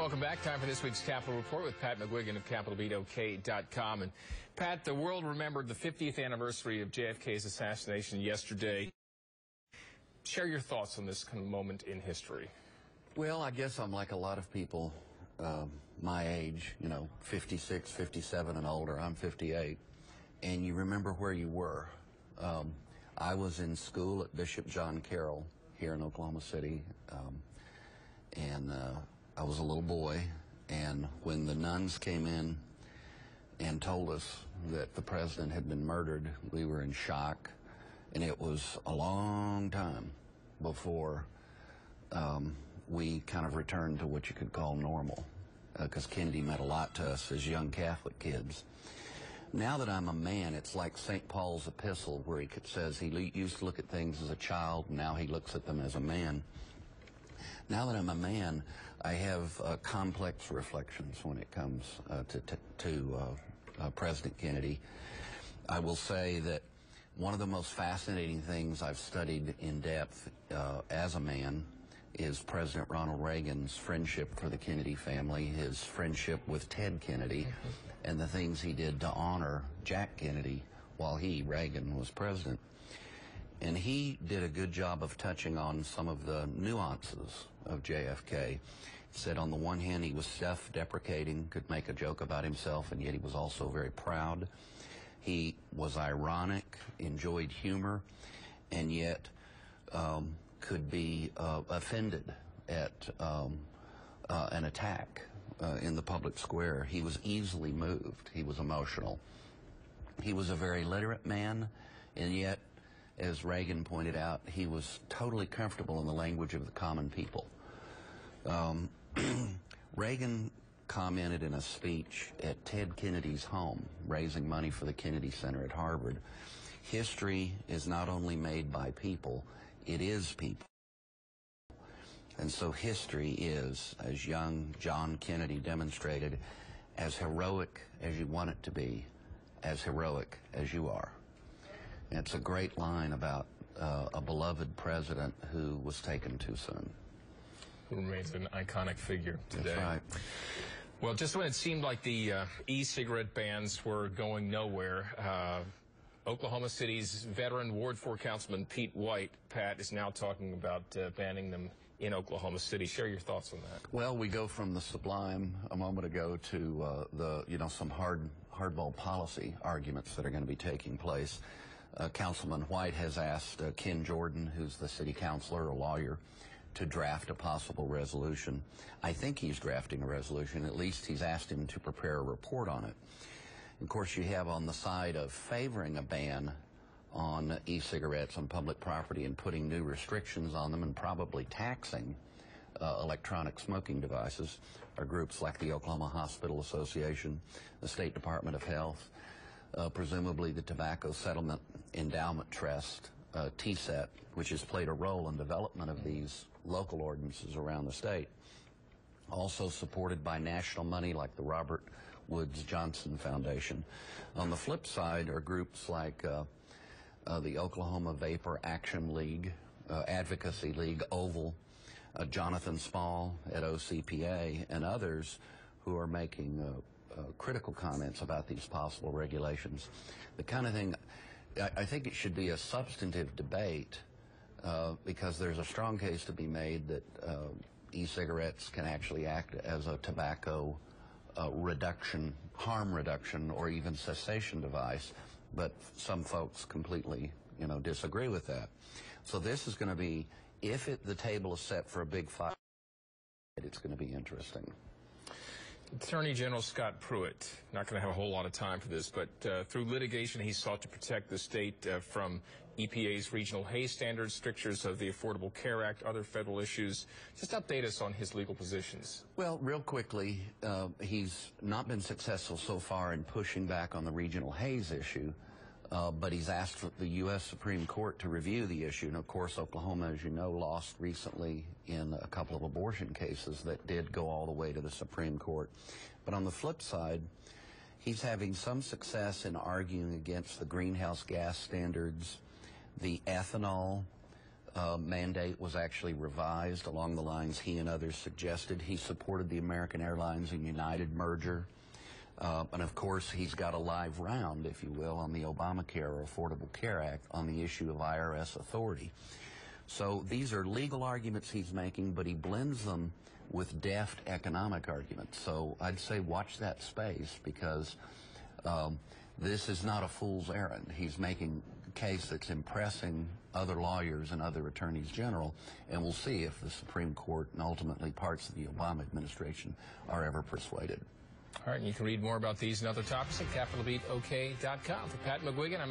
Welcome back. Time for this week's Capitol Report with Pat McGuigan of CapitolBeatOK.com. And Pat, the world remembered the 50th anniversary of JFK's assassination yesterday. Share your thoughts on this kind of moment in history. Well, I guess I'm like a lot of people my age, 56, 57 and older. I'm 58. And you remember where you were. I was in school at Bishop John Carroll here in Oklahoma City. I was a little boy, and when the nuns came in and told us that the president had been murdered, we were in shock, and it was a long time before we kind of returned to what you could call normal, because Kennedy meant a lot to us as young Catholic kids. Now that I'm a man, it's like St. Paul's epistle, where he says he used to look at things as a child, and now he looks at them as a man. Now that I'm a man, I have complex reflections when it comes to President Kennedy. I will say that one of the most fascinating things I've studied in depth as a man is President Ronald Reagan's friendship for the Kennedy family, his friendship with Ted Kennedy, and the things he did to honor Jack Kennedy while Reagan, was president. And he did a good job of touching on some of the nuances of JFK. He said on the one hand he was self-deprecating, could make a joke about himself, and yet he was also very proud. He was ironic, enjoyed humor, and yet could be offended at an attack in the public square. He was easily moved. He was emotional. He was a very literate man, and yet, as Reagan pointed out, he was totally comfortable in the language of the common people. Reagan commented in a speech at Ted Kennedy's home, raising money for the Kennedy Center at Harvard, "History is not only made by people, it is people." And so history is, as young John Kennedy demonstrated, as heroic as you want it to be, as heroic as you are. And it's a great line about a beloved president who was taken too soon. Who remains an iconic figure today. That's right. Well, just when it seemed like the e-cigarette bans were going nowhere, Oklahoma City's veteran Ward 4 Councilman Pete White, Pat, is now talking about banning them in Oklahoma City. Share your thoughts on that. Well, we go from the sublime a moment ago to some hardball policy arguments that are going to be taking place. Councilman White has asked Ken Jordan, who's the city councilor, a lawyer, to draft a possible resolution. I think he's drafting a resolution. At least he's asked him to prepare a report on it. Of course, you have on the side of favoring a ban on e-cigarettes on public property and putting new restrictions on them and probably taxing electronic smoking devices are groups like the Oklahoma Hospital Association, the State Department of Health, presumably the Tobacco Settlement Endowment Trust, TSET, which has played a role in development of these local ordinances around the state. Also supported by national money like the Robert Woods Johnson Foundation. On the flip side are groups like the Oklahoma Vapor Action League, Advocacy League, OVAL, Jonathan Small at OCPA, and others who are making critical comments about these possible regulations. The kind of thing, I think it should be a substantive debate because there's a strong case to be made that e-cigarettes can actually act as a tobacco harm reduction, or even cessation device, but some folks completely, disagree with that. So this is going to be, if the table is set for a big fight, it's going to be interesting. Attorney General Scott Pruitt, not going to have a whole lot of time for this, but through litigation he sought to protect the state from EPA's regional haze standards, strictures of the Affordable Care Act, other federal issues. Just update us on his legal positions. Well, real quickly, he's not been successful so far in pushing back on the regional haze issue, but he's asked for the U.S. Supreme Court to review the issue. And of course, Oklahoma, as you know, lost recently in a couple of abortion cases that did go all the way to the Supreme Court. But on the flip side, he's having some success in arguing against the greenhouse gas standards, the ethanol mandate was actually revised along the lines he and others suggested. He supported the American Airlines and United merger. And of course, he's got a live round, if you will, on the Obamacare or Affordable Care Act on the issue of IRS authority. So these are legal arguments he's making, but he blends them with deft economic arguments. So I'd say watch that space, because this is not a fool's errand. He's making a case that's impressing other lawyers and other attorneys general, and we'll see if the Supreme Court and ultimately parts of the Obama administration are ever persuaded. All right, and you can read more about these and other topics at capitalbeatok.com. For Pat McGuigan, I'm